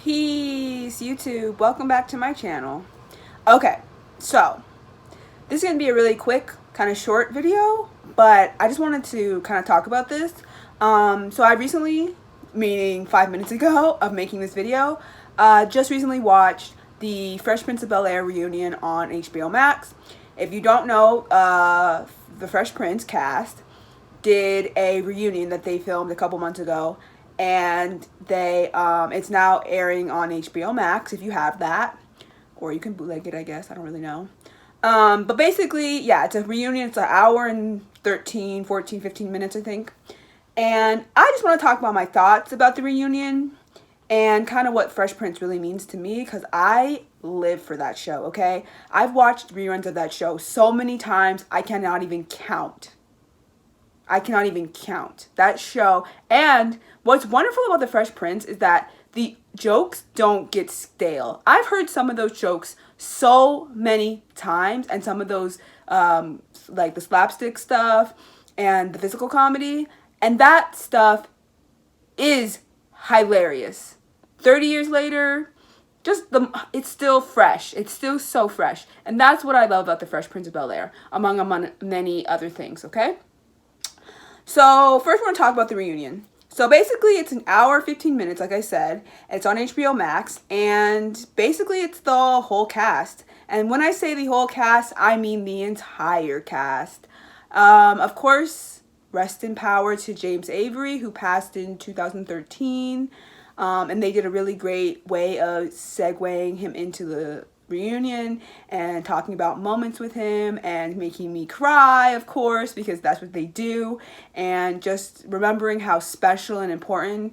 Peace, YouTube. Welcome back to my channel. Okay, so this is going to be a really quick, kind of short video, but I just wanted to kind of talk about this. So I recently, meaning 5 minutes ago of making this video, just recently watched the Fresh Prince of Bel-Air reunion on HBO Max. If you don't know, the Fresh Prince cast did a reunion that they filmed a couple months ago, and they it's now airing on HBO Max if you have that, or you can bootleg it, I guess. I don't really know. But basically, yeah, it's a reunion. It's an hour and 13, 14, 15 minutes, I think. And I just want to talk about my thoughts about the reunion and kind of what Fresh Prince really means to me, because I live for that show, okay? I've watched reruns of that show so many times, I cannot even count. That show. And what's wonderful about the Fresh Prince is that the jokes don't get stale. I've heard some of those jokes so many times, and some of those like the slapstick stuff and the physical comedy, and that stuff is hilarious. 30 years later, it's still fresh. It's still so fresh. And that's what I love about the Fresh Prince of Bel-Air, among many other things, okay? So first, I want to talk about the reunion. So basically, it's an hour, 15 minutes, like I said. It's on HBO Max, and basically, it's the whole cast. And when I say the whole cast, I mean the entire cast. Of course, rest in power to James Avery, who passed in 2013. And they did a really great way of segueing him into the reunion and talking about moments with him and making me cry, of course, because that's what they do, and just remembering how special and important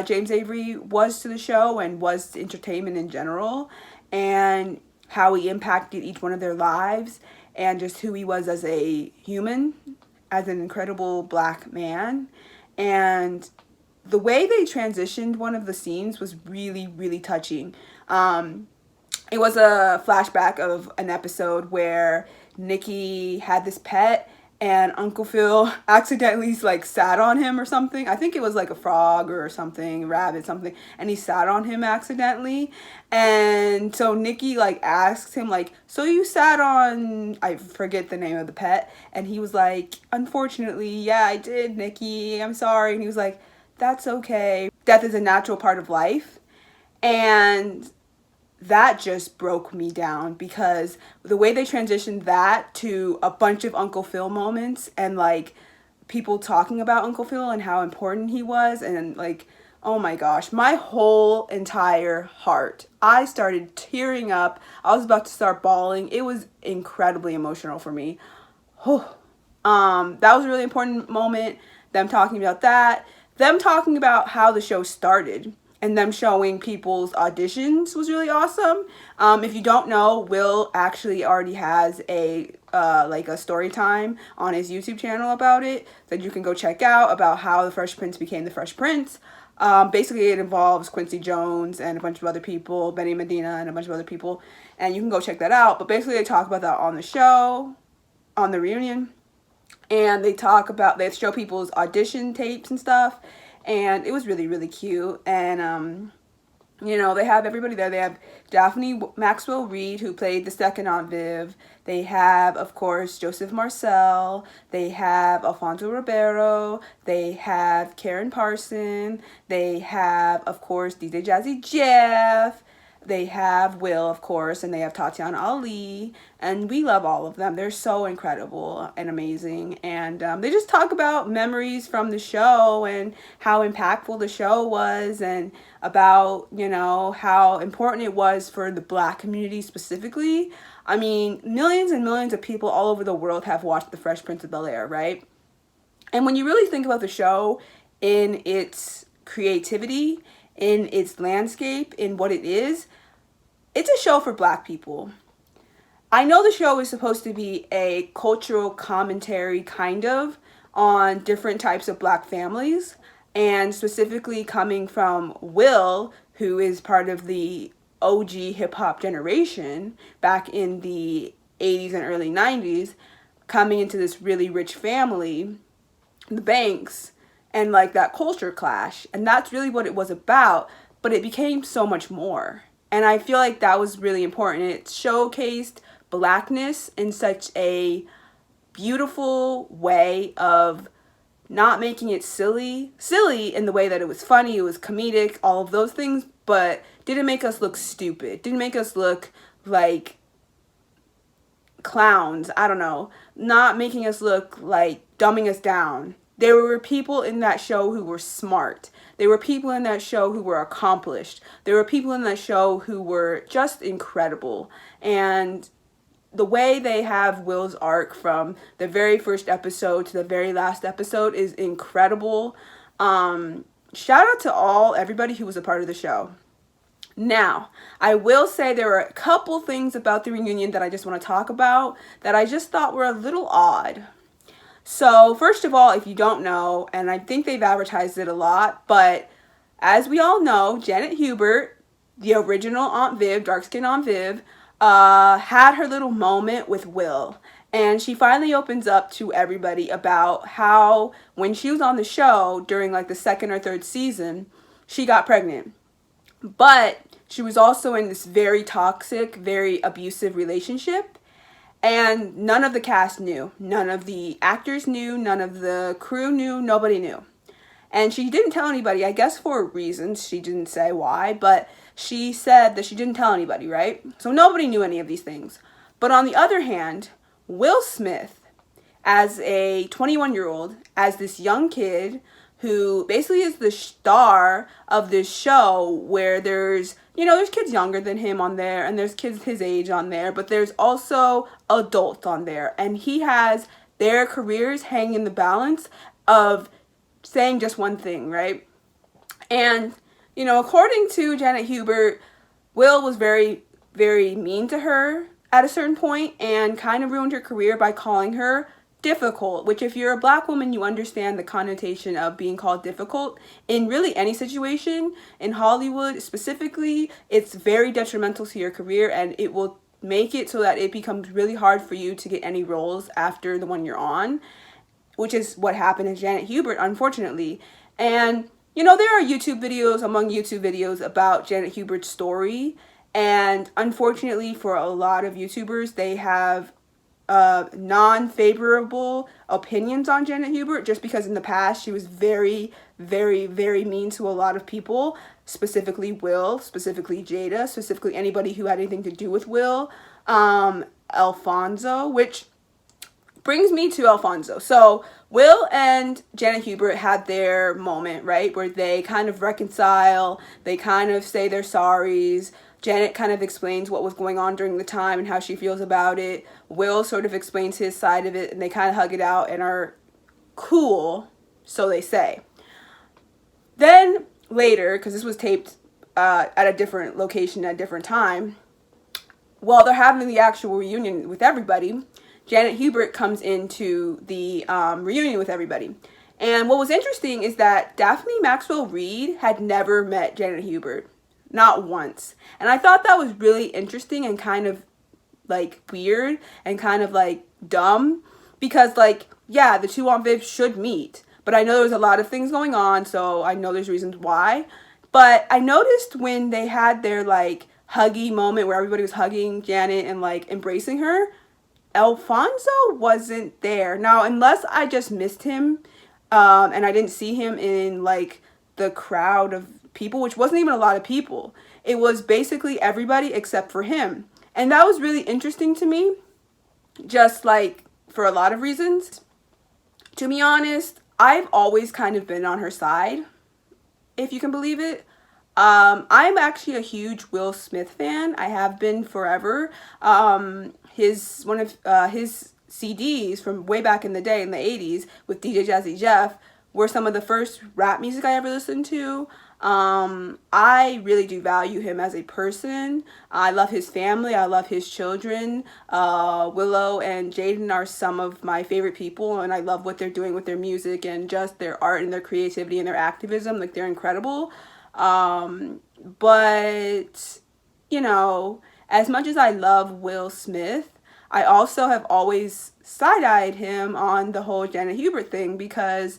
James Avery was to the show and was to entertainment in general, and how he impacted each one of their lives, and just who he was as a human, as an incredible black man. And the way they transitioned one of the scenes was really, really touching. It was a flashback of an episode where Nicky had this pet and Uncle Phil accidentally like sat on him or something. I think it was like a frog or something, a rabbit, something, and he sat on him accidentally. And so Nicky like asks him like, so you sat on, I forget the name of the pet, and he was like, unfortunately, yeah, I did, Nicky, I'm sorry. And he was like, that's okay. Death is a natural part of life. And that just broke me down, because the way they transitioned that to a bunch of Uncle Phil moments, and like people talking about Uncle Phil and how important he was, and like, oh my gosh, my whole entire heart, I started tearing up. I was about to start bawling. It was incredibly emotional for me. That was a really important moment, them talking about that, them talking about how the show started, and them showing people's auditions was really awesome. If you don't know, Will actually already has a like a story time on his YouTube channel about it that you can go check out, about how the Fresh Prince became the Fresh Prince. Basically, it involves Quincy Jones and a bunch of other people, Benny Medina and a bunch of other people, and you can go check that out. But basically, they talk about that on the show, on the reunion, and they show people's audition tapes and stuff. And it was really, really cute. And, you know, they have everybody there. They have Daphne Maxwell Reid, who played the second Aunt Viv. They have, of course, Joseph Marcel. They have Alfonso Ribeiro. They have Karen Parson. They have, of course, DJ Jazzy Jeff. They have Will, of course, and they have Tatiana Ali, and we love all of them. They're so incredible and amazing, and they just talk about memories from the show and how impactful the show was, and about, you know, how important it was for the black community specifically. I mean, millions and millions of people all over the world have watched The Fresh Prince of Bel-Air, right? And when you really think about the show in its creativity, in its landscape, in what it is, it's a show for black people. I know the show is supposed to be a cultural commentary, kind of, on different types of black families, and specifically coming from Will, who is part of the OG hip-hop generation back in the 80s and early 90s, coming into this really rich family, the Banks, and like that culture clash. And that's really what it was about. but it became so much more. And I feel like that was really important. It showcased blackness in such a beautiful way of not making it silly in the way that it was funny, it was comedic, all of those things, but didn't make us look stupid, didn't make us look like clowns, I don't know, not making us look like dumbing us down. There were people in that show who were smart. There were people in that show who were accomplished. There were people in that show who were just incredible. And the way they have Will's arc from the very first episode to the very last episode is incredible. Shout out to everybody who was a part of the show. Now, I will say there are a couple things about the reunion that I just want to talk about that I just thought were a little odd. So, first of all, if you don't know, and I think they've advertised it a lot, but as we all know, Janet Hubert, the original Aunt Viv, dark-skinned Aunt Viv, had her little moment with Will. And she finally opens up to everybody about how when she was on the show during like the second or third season, she got pregnant. But she was also in this very toxic, very abusive relationship. And none of the cast knew. None of the actors knew. None of the crew knew. Nobody knew. And she didn't tell anybody, I guess for reasons. She didn't say why, but she said that she didn't tell anybody, right? So nobody knew any of these things. But on the other hand, Will Smith, as a 21-year-old, as this young kid who basically is the star of this show where there's kids younger than him on there and there's kids his age on there, but there's also adults on there. And he has their careers hanging in the balance of saying just one thing, right? And, according to Janet Hubert, Will was very, very mean to her at a certain point and kind of ruined her career by calling her difficult, which if you're a black woman, you understand the connotation of being called difficult in really any situation. In Hollywood specifically, it's very detrimental to your career and it will make it so that it becomes really hard for you to get any roles after the one you're on, which is what happened to Janet Hubert, unfortunately. And, there are YouTube videos about Janet Hubert's story. And unfortunately for a lot of YouTubers, they have non-favorable opinions on Janet Hubert just because in the past she was very, very, very mean to a lot of people, specifically Will, specifically Jada, specifically anybody who had anything to do with Will, Alfonso, which brings me to Alfonso. So Will and Janet Hubert had their moment, right, where they kind of reconcile, they kind of say their sorries. Janet kind of explains what was going on during the time and how she feels about it. Will sort of explains his side of it, and they kind of hug it out and are cool, so they say. Then later, because this was taped at a different location at a different time, while they're having the actual reunion with everybody, Janet Hubert comes into the reunion with everybody. And what was interesting is that Daphne Maxwell Reid had never met Janet Hubert. Not once. And I thought that was really interesting and kind of like weird and kind of like dumb because yeah, the two on Viv should meet. But I know there was a lot of things going on, so I know there's reasons why. But I noticed when they had their huggy moment where everybody was hugging Janet and embracing her, Alfonso wasn't there. Now, unless I just missed him and I didn't see him in the crowd of people, which wasn't even a lot of people. It was basically everybody except for him. And that was really interesting to me, just for a lot of reasons. To be honest, I've always kind of been on her side, if you can believe it. I'm actually a huge Will Smith fan. I have been forever. One of his CDs from way back in the day in the 80s with DJ Jazzy Jeff were some of the first rap music I ever listened to. I really do value him as a person. I love his family. I love his children. Willow and Jaden are some of my favorite people, and I love what they're doing with their music and just their art and their creativity and their activism. They're incredible. But, as much as I love Will Smith, I also have always side-eyed him on the whole Janet Hubert thing because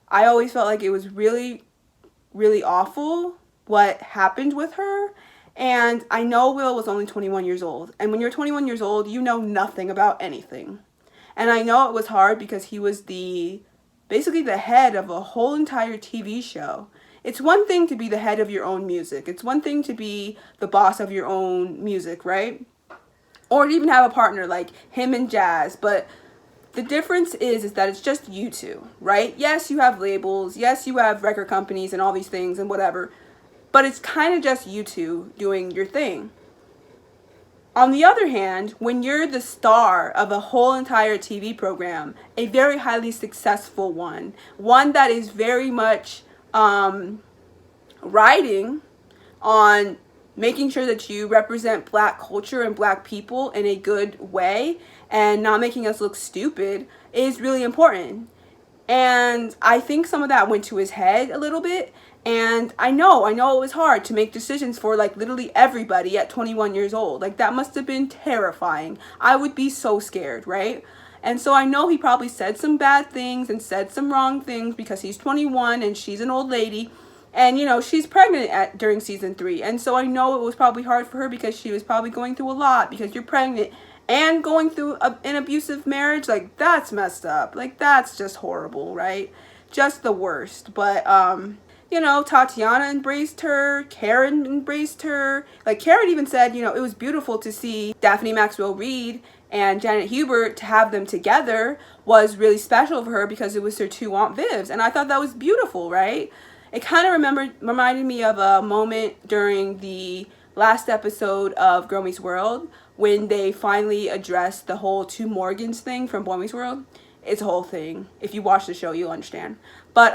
I always felt like it was really, really awful what happened with her. And I know Will was only 21 years old. And when you're 21 years old, you know nothing about anything. And I know it was hard because he was basically the head of a whole entire TV show. It's one thing to be the head of your own music. It's one thing to be the boss of your own music, right? Or to even have a partner like him and Jazz. But the difference is that it's just you two, right? Yes, you have labels. Yes, you have record companies and all these things and whatever. But it's kind of just you two doing your thing. On the other hand, when you're the star of a whole entire TV program, a very highly successful one that is very much riding on making sure that you represent Black culture and Black people in a good way and not making us look stupid, is really important. And I think some of that went to his head a little bit. And I know it was hard to make decisions for like literally everybody at 21 years old. Like that must have been terrifying. I would be so scared, right? And so I know he probably said some bad things and said some wrong things because he's 21 and she's an old lady. And, you know, she's pregnant during season 3. And so I know it was probably hard for her because she was probably going through a lot because you're pregnant and going through an abusive marriage. Like, that's messed up. Like, that's just horrible, right? Just the worst. But, you know, Tatiana embraced her. Karen embraced her. Like, Karen even said, you know, it was beautiful to see Daphne Maxwell Reid and Janet Hubert, to have them together was really special for her because it was her two Aunt Vivs. And I thought that was beautiful, right? It kind of reminded me of a moment during the last episode of Girl Meets World when they finally addressed the whole Two Morgans thing from Boy Meets World. It's a whole thing. If you watch the show, you'll understand. But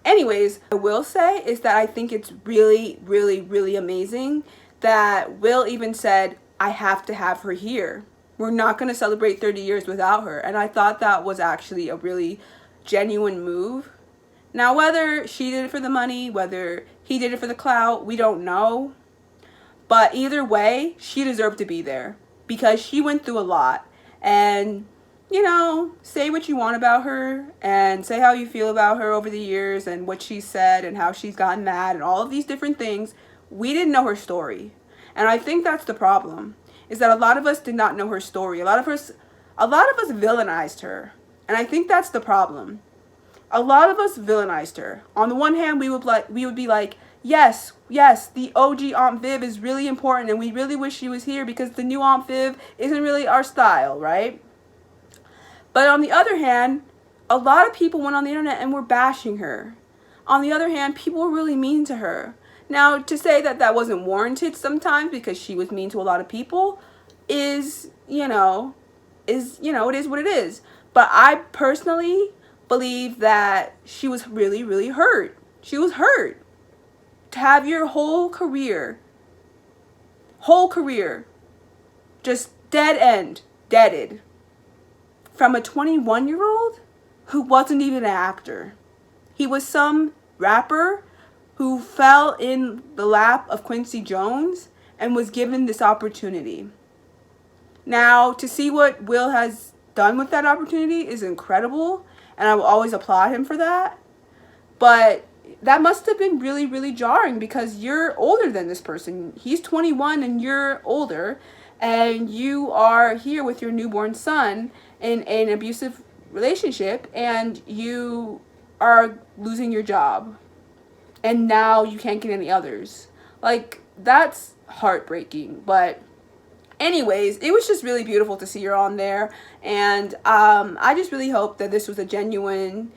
anyways, what I will say is that I think it's really, really, really amazing that Will even said, I have to have her here. We're not going to celebrate 30 years without her. And I thought that was actually a really genuine move. Now, whether she did it for the money, whether he did it for the clout, we don't know. But either way, she deserved to be there because she went through a lot. And, you know, say what you want about her and say how you feel about her over the years and what she said and how she's gotten mad and all of these different things. We didn't know her story. And I think that's the problem, is that a lot of us did not know her story. A lot of us villainized her. And I think that's the problem. A lot of us villainized her. On the one hand, we would be like, yes, the OG Aunt Viv is really important and we really wish she was here because the new Aunt Viv isn't really our style, right? But on the other hand, a lot of people went on the internet and were bashing her. On the other hand, people were really mean to her. Now, to say that that wasn't warranted sometimes because she was mean to a lot of people is, it is what it is. But I personally believe that she was really, really hurt. She was hurt. To have your whole career, just deaded, from a 21-year-old who wasn't even an actor. He was some rapper who fell in the lap of Quincy Jones and was given this opportunity. Now, to see what Will has done with that opportunity is incredible. And I will always applaud him for that. But that must have been really, really jarring because you're older than this person. He's 21 and you're older. And you are here with your newborn son in an abusive relationship. And you are losing your job. And now you can't get any others. Like, that's heartbreaking. But anyways, it was just really beautiful to see her on there. And I just really hope that this was a genuine,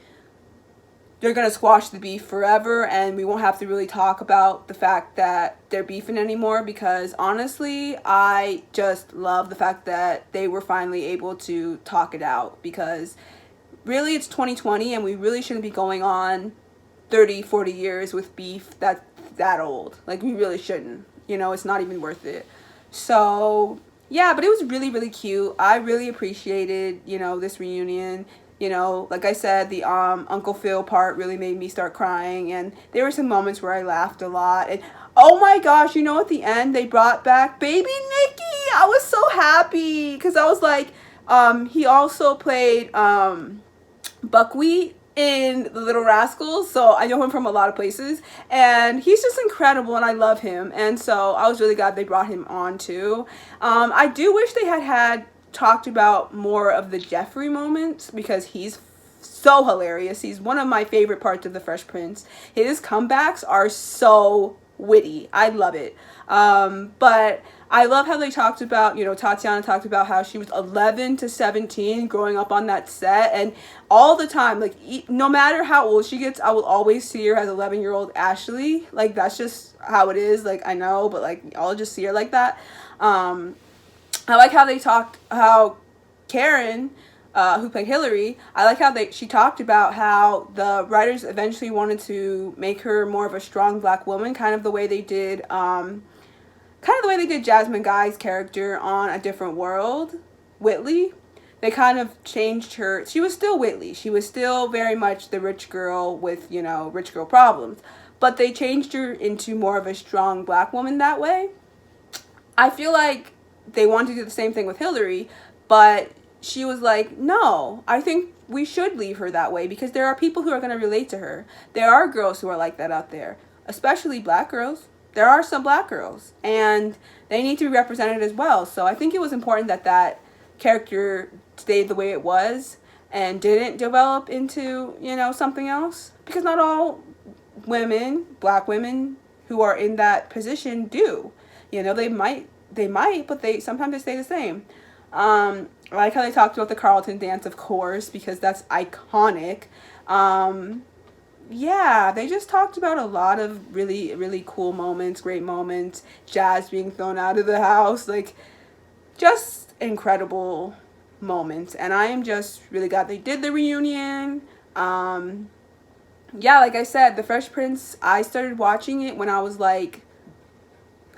they're going to squash the beef forever and we won't have to really talk about the fact that they're beefing anymore, because honestly, I just love the fact that they were finally able to talk it out, because really it's 2020 and we really shouldn't be going on 30, 40 years with beef that's that old. Like, we really shouldn't. It's not even worth it. So yeah, but it was really, really cute. I really appreciated, this reunion. Like I said, the Uncle Phil part really made me start crying, and there were some moments where I laughed a lot. And oh my gosh, at the end they brought back baby Nicky. I was so happy because I was like, he also played Buckwheat in The Little Rascals, so I know him from a lot of places, and he's just incredible, and I love him, and so I was really glad they brought him on too. I do wish they had talked about more of the Jeffrey moments, because he's so hilarious. He's one of my favorite parts of The Fresh Prince. His comebacks are so witty. I love it. But I love how they talked about, Tatiana talked about how she was 11 to 17 growing up on that set, and all the time, like, no matter how old she gets, I will always see her as 11-year-old Ashley. Like, that's just how it is. Like, I know, but like, I'll just see her like that. I like how Karen, who played Hillary, I like how she talked about how the writers eventually wanted to make her more of a strong black woman, kind of the way they did Jasmine Guy's character on A Different World, Whitley. They kind of changed her. She was still Whitley. She was still very much the rich girl with, rich girl problems. But they changed her into more of a strong black woman that way. I feel like they wanted to do the same thing with Hillary, but she was like, no, I think we should leave her that way, because there are people who are going to relate to her. There are girls who are like that out there, especially black girls. There are some black girls, and they need to be represented as well. So I think it was important that character stayed the way it was and didn't develop into, something else, because not all women, black women who are in that position do. They might, but sometimes they stay the same. I like how they talked about the Carlton dance, of course, because that's iconic. Yeah, they just talked about a lot of really, really cool moments, great moments. Jazz being thrown out of the house, like, just incredible moments. And I am just really glad they did the reunion. Yeah, like I said, The Fresh Prince, I started watching it when I was like,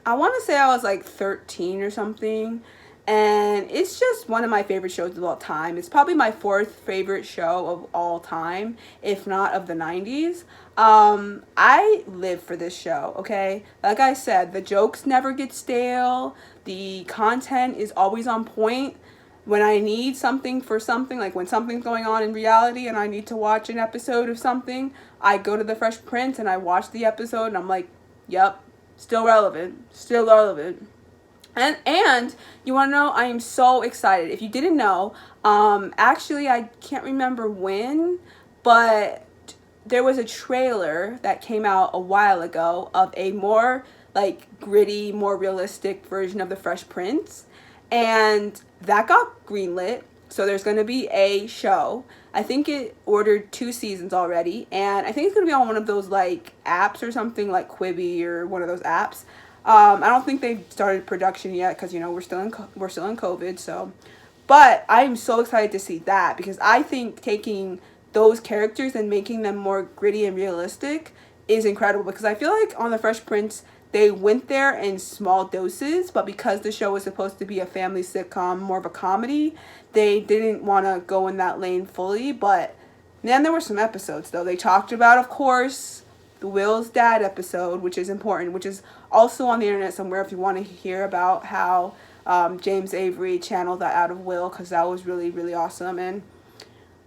I want to say I was like 13 or something. And it's just one of my favorite shows of all time. It's probably my fourth favorite show of all time, if not of the 90s. I live for this show, okay? Like I said, the jokes never get stale. The content is always on point. When I need something for something, like when something's going on in reality and I need to watch an episode of something, I go to The Fresh Prince and I watch the episode and I'm like, yep, still relevant, still relevant. And you want to know, I am so excited. If you didn't know, actually, I can't remember when, but there was a trailer that came out a while ago of a more like gritty, more realistic version of The Fresh Prince, and that got greenlit. So there's going to be a show. I think it ordered 2 seasons already, and I think it's going to be on one of those like apps or something, like Quibi or one of those apps. I don't think they've started production yet, because we're still in COVID. So, but I am so excited to see that, because I think taking those characters and making them more gritty and realistic is incredible. Because I feel like on The Fresh Prince, they went there in small doses, but because the show was supposed to be a family sitcom, more of a comedy, they didn't want to go in that lane fully. But then there were some episodes, though. They talked about, of course, the Will's dad episode, which is important, which is also on the internet somewhere if you want to hear about how James Avery channeled that out of Will, because that was really, really awesome. And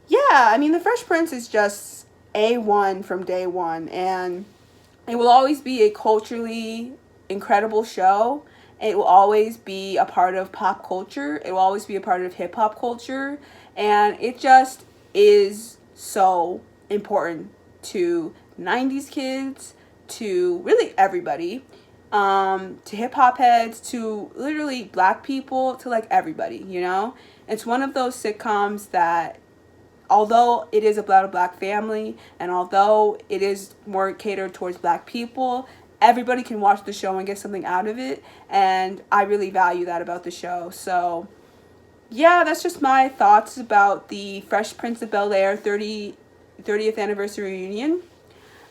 yeah, I mean, The Fresh Prince is just A1 from day one, and it will always be a culturally incredible show. It will always be a part of pop culture. It will always be a part of hip hop culture, and it just is so important to 90s kids, to really everybody, to hip hop heads, to literally black people, to like everybody, It's one of those sitcoms that, although it is about a black family, and although it is more catered towards black people, everybody can watch the show and get something out of it, and I really value that about the show. So yeah, that's just my thoughts about the Fresh Prince of Bel-Air 30th anniversary reunion.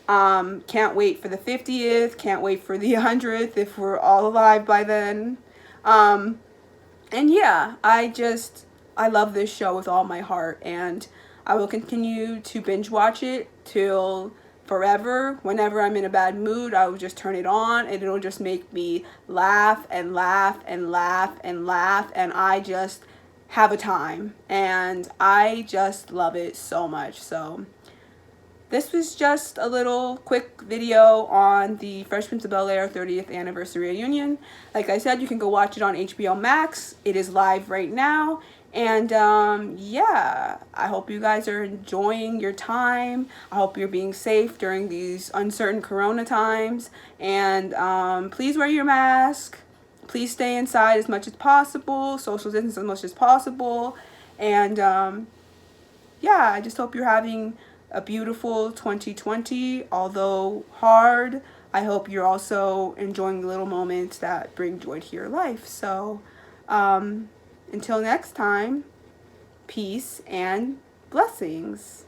Can't wait for the 50th, can't wait for the 100th if we're all alive by then. And yeah, I love this show with all my heart, and I will continue to binge watch it till forever. Whenever I'm in a bad mood, I will just turn it on, and it'll just make me laugh and laugh and laugh and laugh, and I just have a time, and I just love it so much. So this was just a little quick video on the Fresh Prince of Bel-Air 30th anniversary reunion. Like I said, you can go watch it on HBO Max. It is live right now. And yeah, I hope you guys are enjoying your time. I hope you're being safe during these uncertain corona times. And please wear your mask. Please stay inside as much as possible. Social distance as much as possible. And yeah, I just hope you're having a beautiful 2020, although hard. I hope you're also enjoying the little moments that bring joy to your life. So, until next time, peace and blessings.